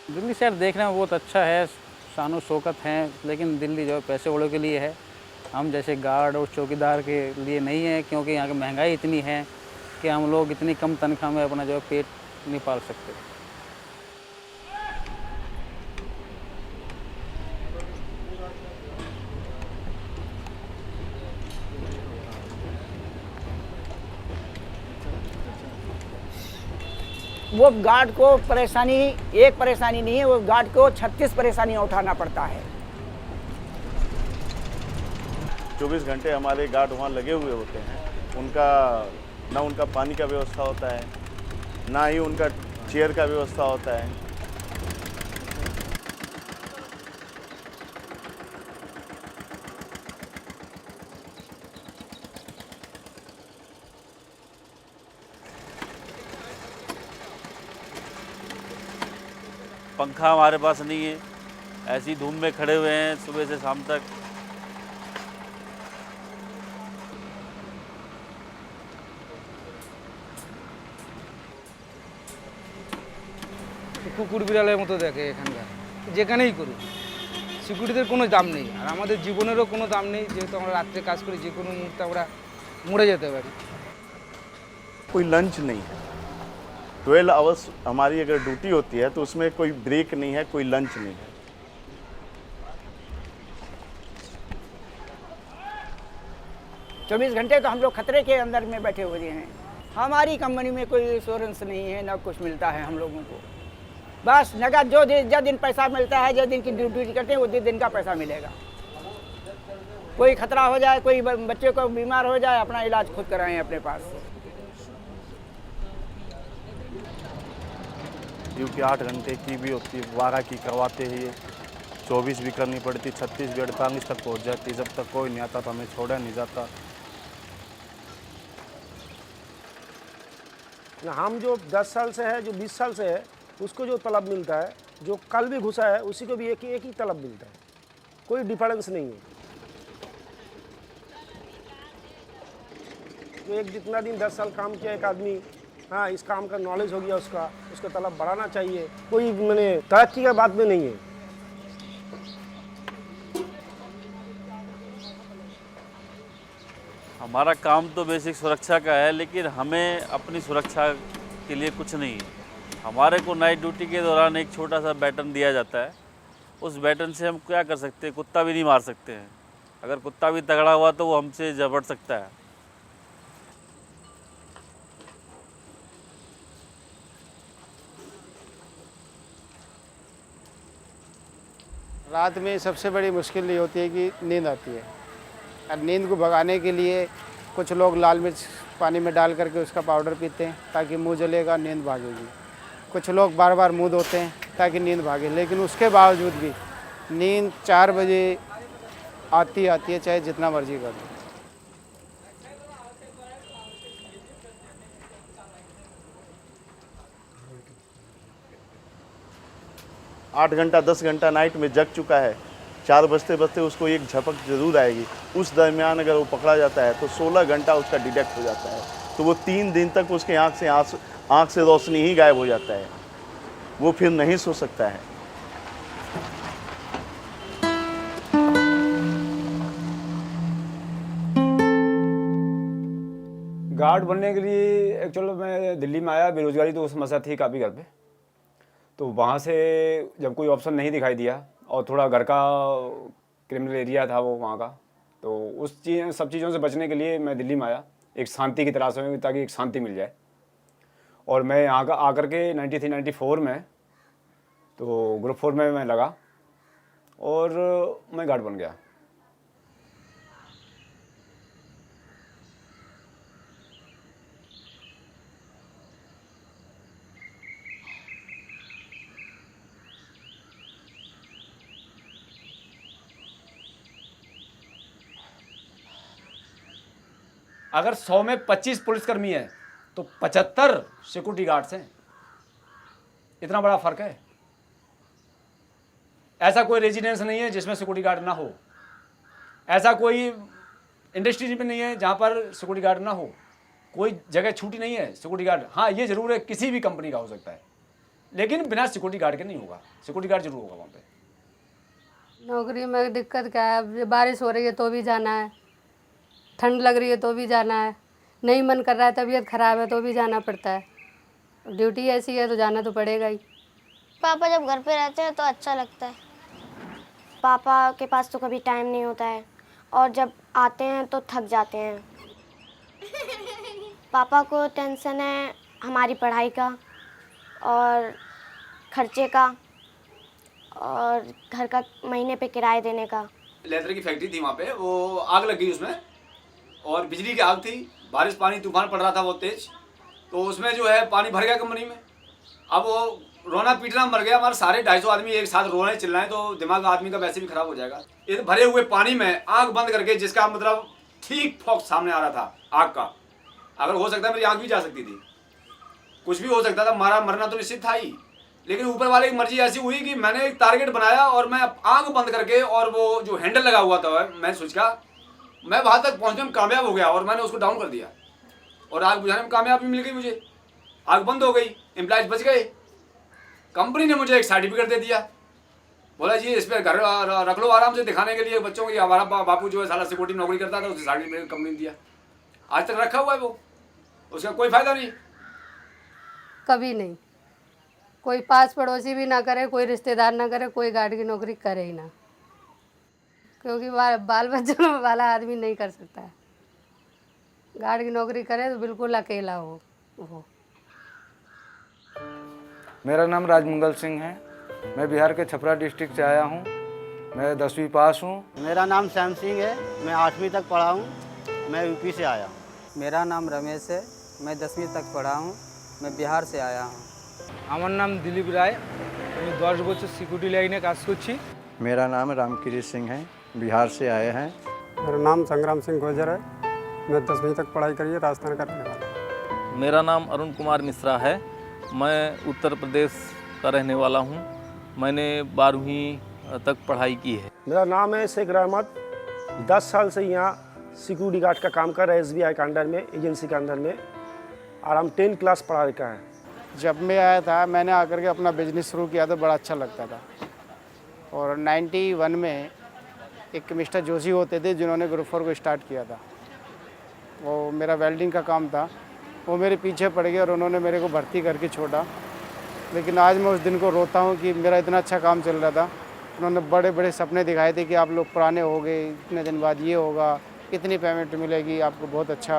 दिल्ली शहर देखने में बहुत अच्छा है, शानो शौकत हैं, लेकिन दिल्ली जो है पैसे वालों के लिए है। हम जैसे गार्ड और चौकीदार के लिए नहीं है, क्योंकि यहाँ की महंगाई इतनी है कि हम लोग इतनी कम तनख्वाह में अपना जो है पेट नहीं पाल सकते। वो गार्ड को परेशानी, एक परेशानी नहीं है, वो गार्ड को 36 परेशानियां उठाना पड़ता है। 24 घंटे हमारे गार्ड वहाँ लगे हुए होते हैं। ना उनका पानी का व्यवस्था होता है, ना ही उनका चेयर का व्यवस्था होता है। पंखा हमारे पास नहीं है, ऐसी धूप में खड़े हुए हैं सुबह से शाम तक। কুকুর বিড়ালের মতো দেখে এখানকার, যেখানেই করুক সিকিউরিটিদের কোনো দাম নেই, আর আমাদের জীবনেরও কোনো দাম নেই, যেহেতু আমরা রাত্রে কাজ করি, যে কোনো মুহূর্তে আমরা মরে যেতে পারি। कोई लंच नहीं है। 12 आवर्स हमारी अगर ड्यूटी होती है तो उसमें कोई ब्रेक नहीं है, कोई लंच नहीं है। 24 घंटे तो हम लोग खतरे के अंदर में बैठे हुए हैं। हमारी कंपनी में कोई इंश्योरेंस नहीं है, ना कुछ मिलता है हम लोगों को। बस नगद जो दिन पैसा मिलता है, जो दिन की ड्यूटी करते हैं, उसी दिन का पैसा मिलेगा। कोई खतरा हो जाए, कोई बच्चे को बीमार हो जाए, अपना इलाज खुद कराएं अपने पास से। ड्यूटी 8 घंटे की भी होती है, 12 की करवाते हैं ये, 24 भी करनी पड़ती, 36 भी 48 तक पहुँच जाती। जब तक कोई नहीं आता तो हमें छोड़ा नहीं जाता। हम जो 10 साल से है, जो 20 साल से है, उसको जो तलब मिलता है, जो कल भी घुसा है उसी को भी एक ही तलब मिलता है, कोई डिफरेंस नहीं है। जो एक जितना दिन 10 साल काम किया एक आदमी, हाँ, इस काम का नॉलेज हो गया उसका तलब बढ़ाना चाहिए, कोई मैंने तरक्की का बात में नहीं है। हमारा काम तो बेसिक सुरक्षा का है, लेकिन हमें अपनी सुरक्षा के लिए कुछ नहीं है। हमारे को नाइट ड्यूटी के दौरान एक छोटा सा बैटन दिया जाता है, उस बैटन से हम क्या कर सकते हैं, कुत्ता भी नहीं मार सकते हैं। अगर कुत्ता भी तगड़ा हुआ तो वो हमसे झपट सकता है। रात में सबसे बड़ी मुश्किल ये होती है कि नींद आती है, और नींद को भगाने के लिए कुछ लोग लाल मिर्च पानी में डाल करके उसका पाउडर पीते हैं ताकि मुंह जलेगा, नींद भागेगी। कुछ लोग बार बार मुंह धोते हैं ताकि नींद भागे, लेकिन उसके बावजूद भी नींद 4 बजे आती है, चाहे जितना मर्जी कर लो। 8 घंटा 10 घंटा नाइट में जग चुका है, 4 बजते बजते उसको एक झपक जरूर आएगी। उस दरमियान अगर वो पकड़ा जाता है तो 16 घंटा उसका डिटेक्ट हो जाता है, तो वो 3 दिन तक उसके आँख से रोशनी ही गायब हो जाता है, वो फिर नहीं सो सकता है। गार्ड बनने के लिए एक्चुअल मैं दिल्ली में आया, बेरोजगारी तो समस्या थी काफ़ी घर पे, तो वहाँ से जब कोई ऑप्शन नहीं दिखाई दिया और थोड़ा घर का क्रिमिनल एरिया था वो वहाँ का, तो उस सब चीज़ों से बचने के लिए मैं दिल्ली में आया, एक शांति की तलाश में, ताकि एक शांति मिल जाए। और मैं यहाँ का आकर के 93-94 में तो ग्रुप 4 में मैं लगा और मैं गार्ड बन गया। अगर 100 में 25 पुलिसकर्मी है तो 75 सिक्योरिटी गार्ड्स हैं, इतना बड़ा फर्क है। ऐसा कोई रेजिडेंस नहीं है जिसमें सिक्योरिटी गार्ड ना हो, ऐसा कोई इंडस्ट्री में नहीं है जहां पर सिक्योरिटी गार्ड ना हो, कोई जगह छूटी नहीं है सिक्योरिटी गार्ड। हाँ, ये जरूर है किसी भी कंपनी का हो सकता है, लेकिन बिना सिक्योरिटी गार्ड के नहीं होगा, सिक्योरिटी गार्ड जरूर होगा वहाँ पे। नौकरी में दिक्कत क्या है, अब बारिश हो रही है तो भी जाना है, ठंड लग रही है तो भी जाना है, नहीं मन कर रहा है, तबीयत ख़राब है तो भी जाना पड़ता है। ड्यूटी ऐसी है तो जाना तो पड़ेगा ही। पापा जब घर पे रहते हैं तो अच्छा लगता है। पापा के पास तो कभी टाइम नहीं होता है और जब आते हैं तो थक जाते हैं। पापा को टेंशन है हमारी पढ़ाई का और खर्चे का और घर का महीने पे किराए देने का। लेदर की फैक्ट्री थी वहाँ पे, वो आग लग गई उसमें और बिजली की आग थी, बारिश पानी तूफान पड़ रहा था बहुत तेज, तो उसमें जो है पानी भर गया कंपनी में। अब वो रोना पीटना मर गया, हमारे सारे 250 आदमी एक साथ रो रहे हैं, चिल्लाएं तो दिमाग आदमी का वैसे भी खराब हो जाएगा। इस भरे हुए पानी में आग बंद करके, जिसका मतलब ठीक फॉक्स सामने आ रहा था आग का, अगर हो सकता है मेरी आँख भी जा सकती थी, कुछ भी हो सकता था, मरना तो निश्चित था ही। लेकिन ऊपर वाले की मर्जी ऐसी हुई कि मैंने एक टारगेट बनाया और मैं आग बंद करके, और वो जो हैंडल लगा हुआ था मैं स्विच का, मैं वहाँ तक पहुँचने में कामयाब हो गया और मैंने उसको डाउन कर दिया और आग बुझाने में कामयाबी मिल गई मुझे। आग बंद हो गई, एम्प्लॉयज बच गए। कंपनी ने मुझे एक सर्टिफिकेट दे दिया, बोला जी इस पर घर रख लो आराम से, दिखाने के लिए बच्चों की। हमारा बापू जो है साला सिक्योरिटी नौकरी करता था, उसे सर्टिफिकेट कंपनी ने दिया, आज तक रखा हुआ है वो, उसका कोई फायदा नहीं। कभी नहीं, कोई पास पड़ोसी भी ना करे, कोई रिश्तेदार ना करे, कोई गार्ड की नौकरी करे ही ना, क्योंकि बाल बच्चों वाला आदमी नहीं कर सकता है। गार्ड की नौकरी करे तो बिल्कुल अकेला हो वो। मेरा नाम राजमंगल सिंह है, मैं बिहार के छपरा डिस्ट्रिक्ट से आया हूँ, मैं 10वीं पास हूँ। मेरा नाम श्याम सिंह है, मैं 8वीं तक पढ़ा हूँ, मैं यूपी से आया हूँ। मेरा नाम रमेश है, मैं 10वीं तक पढ़ा हूँ, मैं बिहार से आया हूँ। আমার নাম দিলীপ রায়, আমি 10 বছর সিকিউরিটি লাইনে কাজ করছি। मेरा नाम रामकिरी सिंह है, बिहार से आए हैं। मेरा नाम संग्राम सिंह गुर्जर है, मैं 10वीं तक पढ़ाई करी है, राजस्थान का रहने वाला। मेरा नाम अरुण कुमार मिश्रा है, मैं उत्तर प्रदेश का रहने वाला हूँ, मैंने 12वीं तक पढ़ाई की है। मेरा नाम है शेख रहमत, 10 साल से यहाँ सिक्योरिटी गार्ड का काम कर रहा है SBI के अंडर में, एजेंसी के अंदर में, और हम 10 क्लास पढ़ा रखा है। जब मैं आया था मैंने आकर के अपना बिजनेस शुरू किया तो बड़ा अच्छा लगता था। और 91 में एक मिस्टर जोशी होते थे जिन्होंने ग्रुप 4 को स्टार्ट किया था, वो मेरा वेल्डिंग का काम था, वो मेरे पीछे पड़ गए और उन्होंने मेरे को भर्ती करके छोड़ा। लेकिन आज मैं उस दिन को रोता हूँ कि मेरा इतना अच्छा काम चल रहा था, उन्होंने बड़े बड़े सपने दिखाए थे कि आप लोग पुराने हो गए, इतने दिन बाद ये होगा, इतनी पेमेंट मिलेगी, आपको बहुत अच्छा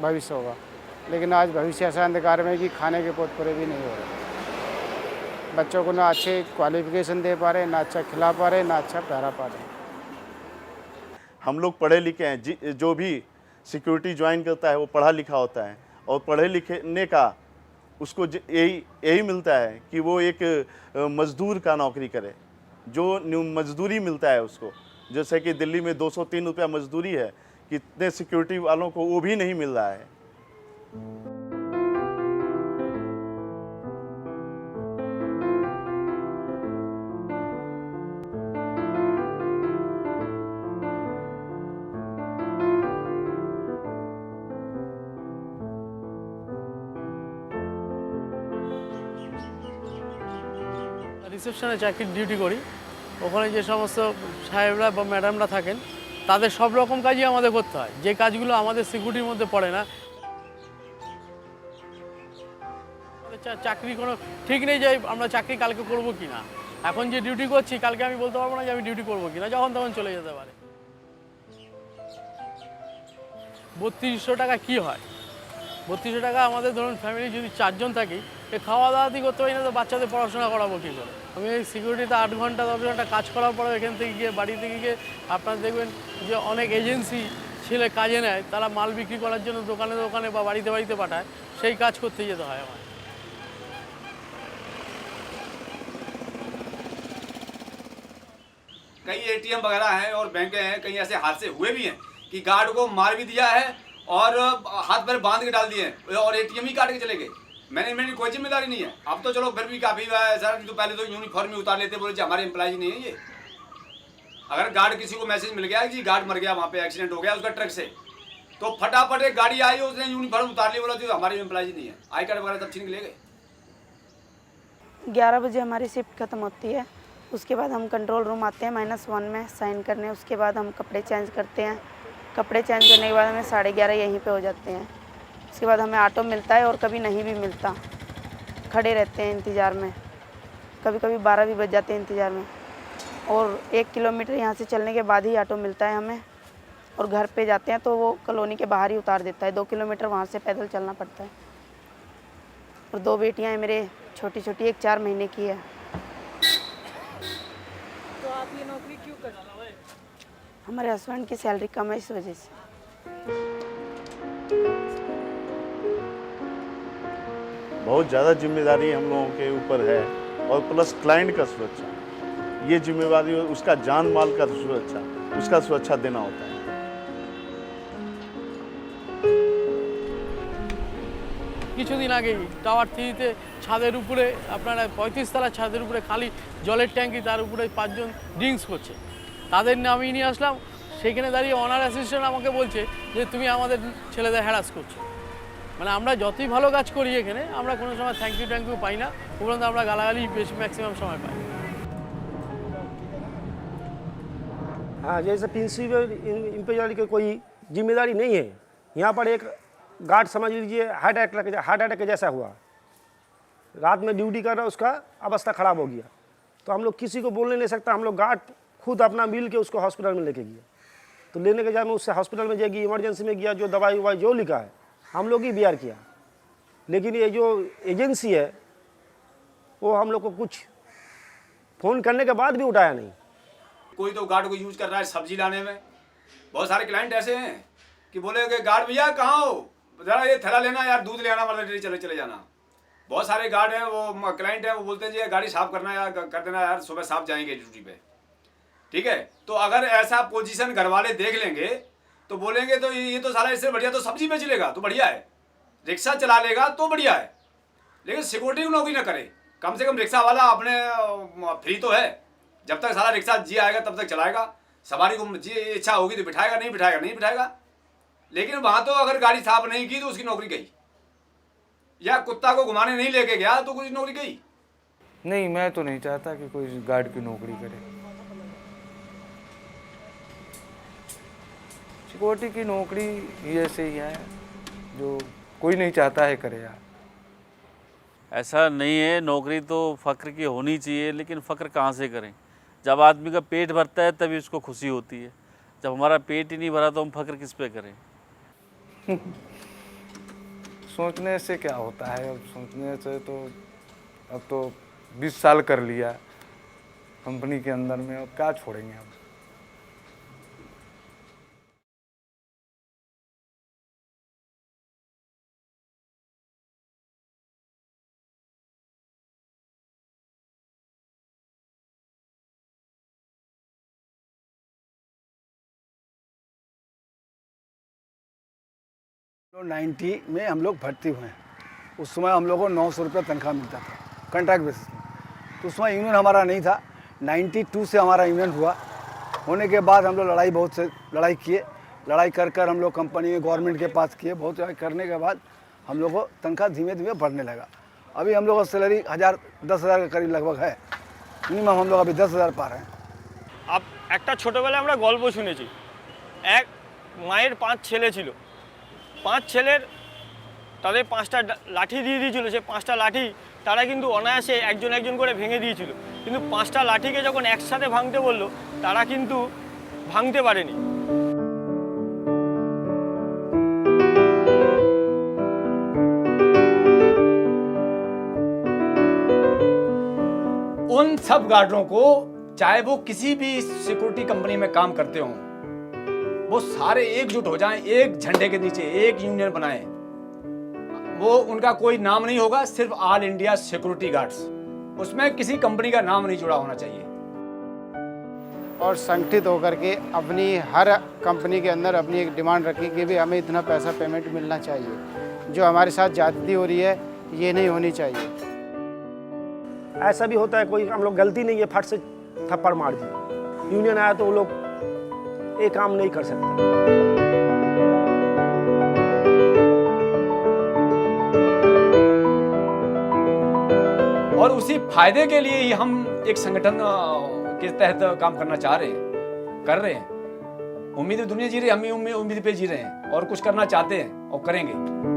भविष्य होगा। लेकिन आज भविष्य ऐसा अंधकार में कि खाने के पोत पूरे भी नहीं हो रहे, बच्चों को ना अच्छे क्वालिफिकेशन दे पा रहे, ना अच्छा खिला पा रहे, ना अच्छा पहरा पा रहे। हम लोग पढ़े लिखे हैं, जो भी सिक्योरिटी ज्वाइन करता है वो पढ़ा लिखा होता है, और पढ़े लिखने का उसको यही मिलता है कि वो एक मज़दूर का नौकरी करे, जो मजदूरी मिलता है उसको। जैसे कि दिल्ली में 203 रुपया मजदूरी है, कितने सिक्योरिटी वालों को वो भी नहीं मिल रहा है। রিসেপশনে চাকরি ডিউটি করি, ওখানে যে সমস্ত সাহেবরা বা ম্যাডামরা থাকেন তাদের সব রকম কাজই আমাদের করতে হয়, যে কাজগুলো আমাদের সিকিউরিটির মধ্যে পড়ে না। চাকরি কোনো ঠিক নেই যে আমরা চাকরি কালকে করবো কি না, এখন যে ডিউটি করছি কালকে আমি বলতে পারবো না যে আমি ডিউটি করবো কি না, যখন তখন চলে যেতে পারে। 3200 টাকা কী হয়? 3200 টাকা আমাদের ধরুন ফ্যামিলি যদি 4 জন থাকি, এ খাওয়া দাওয়াতেই করতে পারি না, তো বাচ্চাদের পড়াশোনা করাবো কী করে? আমি এই সিকিউরিটিতে 8 ঘন্টা 10 ঘন্টা কাজ করার পরে এখান থেকে গিয়ে বাড়ি থেকে গিয়ে আপনারা দেখবেন যে অনেক এজেন্সি ছেলে কাজে নেয়, তারা মাল বিক্রি করার জন্য দোকানে দোকানে বা বাড়িতে বাড়িতে পাঠায়, সেই কাজ করতে যেতে হয় আমার। कई ATM वगैरह हैं और बैंकें हैं, कई ऐसे हादसे हुए भी हैं कि गार्ड को मार भी दिया है और हाथ पैर बांध के डाल दिए हैं और ATM ही काट के चले गए। मैनेजमेंट की कोई जिम्मेदारी नहीं है। अब तो चलो फिर भी काफ़ी सर, तो पहले तो यूनिफॉर्म ही उतार लेते, बोले जी हमारे एम्प्लॉय नहीं है ये। अगर गार्ड किसी को मैसेज मिल गया कि गार्ड मर गया, वहाँ पे एक्सीडेंट हो गया उसका ट्रक से, तो फटाफट एक गाड़ी आई, उसने यूनिफॉर्म उतार ली, बोला जी हमारे एम्प्लॉय नहीं है, आई कार्ड वगैरह सब छीन के ले गए। 11 बजे हमारी शिफ्ट ख़त्म होती है। उसके बाद हम कंट्रोल रूम आते हैं -1 में साइन करने। उसके बाद हम कपड़े चेंज करते हैं। कपड़े चेंज करने के बाद हमें 11:30 यहीं पे हो जाते हैं। उसके बाद हमें ऑटो मिलता है और कभी नहीं भी मिलता, खड़े रहते हैं इंतज़ार में। कभी कभी 12 भी बज जाते हैं इंतज़ार में। और 1 किलोमीटर यहाँ से चलने के बाद ही ऑटो मिलता है हमें, और घर पे जाते हैं तो वो कॉलोनी के बाहर ही उतार देता है। 2 किलोमीटर वहाँ से पैदल चलना पड़ता है। और 2 बेटियाँ हैं मेरे, छोटी छोटी, एक 4 महीने की है। तो आप ये नौकरी क्यों करते हो? हमारे हस्बैंड की सैलरी कम है, इस वजह से। बहुत ज़्यादा जिम्मेदारी हम लोगों के ऊपर है, और प्लस क्लाइंट का सुरक्षा, ये जिम्मेदारी, उसका जान माल का सुरक्षा, उसका सुरक्षा देना होता है। কিছুদিন আগেই টাওয়ার 3-তে ছাদের উপরে আপনারা 35 তলা ছাদের উপরে খালি জলের ট্যাঙ্কি, তার উপরে 5 জন ড্রিঙ্কস করছে। তাদের নামিয়ে নিয়ে আসলাম। সেখানে দাঁড়িয়ে অনার অ্যাসিস্ট্যান্ট আমাকে বলছে যে তুমি আমাদের ছেলেদের হ্যারাস করছো। মানে আমরা যতই ভালো কাজ করি এখানে, আমরা কোনো সময় থ্যাংক ইউ পাই না, উপরন্তু আমরা গালাগালি বেশি ম্যাক্সিমাম সময় পাই। हाँ, जैसे प्रिंसिपल इंपेरियल की कोई जिम्मेदारी नहीं है। यहाँ पर एक गार्ड समझ लीजिए हार्ट अटैक के जैसा हुआ, रात में ड्यूटी कर रहा, उसका अवस्था ख़राब हो गया। तो हम लोग किसी को बोलने नहीं सकता, हम लोग गार्ड खुद अपना मिल के उसको हॉस्पिटल में लेके गया। तो लेने के जाए में उससे हॉस्पिटल में जाएगी, इमरजेंसी में गया, जो दवाई ववाई जो लिखा है हम लोग ही बियर किया। लेकिन ये जो एजेंसी है वो हम लोग को कुछ फ़ोन करने के बाद भी उठाया नहीं। कोई तो गार्ड को यूज कर रहा है सब्जी लाने में। बहुत सारे क्लाइंट ऐसे हैं कि बोले कि गार्ड भैया कहाँ हो, ज़रा ये थैला लेना यार, दूध ले आना, मतलब चले जाना। बहुत सारे गार्ड हैं, वो क्लाइंट हैं, वो बोलते हैं जी गाड़ी साफ़ करना यार, कर देना यार, सुबह साफ जाएंगे ड्यूटी पे। ठीक है, तो अगर ऐसा पोजीशन घर वाले देख लेंगे तो बोलेंगे तो ये तो साला इससे बढ़िया तो सब्जी बेच लेगा तो बढ़िया है, रिक्शा चला लेगा तो बढ़िया है, लेकिन सिक्योरिटी की नौकरी ना करे। कम से कम रिक्शा वाला अपने फ्री तो है, जब तक सारा रिक्शा जी आएगा तब तक चलाएगा। सवारी को जी इच्छा होगी तो बिठाएगा, नहीं बिठाएगा। लेकिन वहाँ तो अगर गाड़ी साफ नहीं की तो उसकी नौकरी गई, या कुत्ता को घुमाने नहीं लेके गया तो कुछ नौकरी गई। नहीं, मैं तो नहीं चाहता कि कोई गार्ड की नौकरी करे। सिक्योरिटी की नौकरी ये ऐसे ही है जो कोई नहीं चाहता है करे यार। ऐसा नहीं है, नौकरी तो फ़क्र की होनी चाहिए, लेकिन फ़क्र कहाँ से करें? जब आदमी का पेट भरता है तभी उसको खुशी होती है। जब हमारा पेट ही नहीं भरा तो हम फ़क्र किस पे करें? सोचने से क्या होता है, अब सोचने से तो अब तो 20 साल कर लिया कंपनी के अंदर में, अब क्या छोड़ेंगे हम। तो 90 में हम लोग भर्ती हुए हैं। उस समय हम लोग को 900 रुपये तनख्वाह मिलता था कॉन्ट्रैक्ट बेसिस में। तो उसमें यूनियन हमारा नहीं था। 92 से हमारा यूनियन हुआ। होने के बाद हम लोग बहुत से लड़ाई किए। लड़ाई कर हम लोग कंपनी में गवर्नमेंट के पास किए। बहुत लड़ाई करने के बाद हम लोग को तनख्वाह धीमे धीमे बढ़ने लगा। अभी हम लोग का सैलरी 10,000 के करीब लगभग है। मिनिमम हम लोग अभी 10,000 पा रहे हैं। अब একটা ছোটবেলায় আমরা গল্প শুনেছি, এক মায়ের 5 ছেলে ছিল। 5 ছেলের তাদের 5টা লাঠি দিয়ে দিয়েছিল। সে 5টা লাঠি তারা কিন্তু অনায়াসে একজন একজন করে ভেঙে দিয়েছিল, কিন্তু 5টা লাঠিকে যখন একসাথে ভাঙতে বলল তারা কিন্তু ভাঙতে পারেনি। उन सब गार्डों को, चाहे वो किसी भी सिक्योरिटी कंपनी में काम करते हों, वो सारे एकजुट हो जाएं, एक झंडे के नीचे एक यूनियन बनाएं। वो उनका कोई नाम नहीं होगा, सिर्फ ऑल इंडिया सिक्योरिटी गार्ड्स। उसमें किसी कंपनी का नाम नहीं जुड़ा होना चाहिए। और संगठित होकर के अपनी हर कंपनी के अंदर अपनी एक डिमांड रखी कि भी हमें इतना पैसा पेमेंट मिलना चाहिए। जो हमारे साथ ज्यादती हो रही है ये नहीं होनी चाहिए। ऐसा भी होता है, कोई हम लोग गलती नहीं है, फट से थप्पड़ मार दिए। यूनियन आया तो वो लोग ये काम नहीं कर सकते। और उसी फायदे के लिए ही हम एक संगठन के तहत काम करना चाह रहे हैं, कर रहे हैं। उम्मीद दुनिया जी रही, हम भी उम्मीद पे जी रहे हैं और कुछ करना चाहते हैं और करेंगे।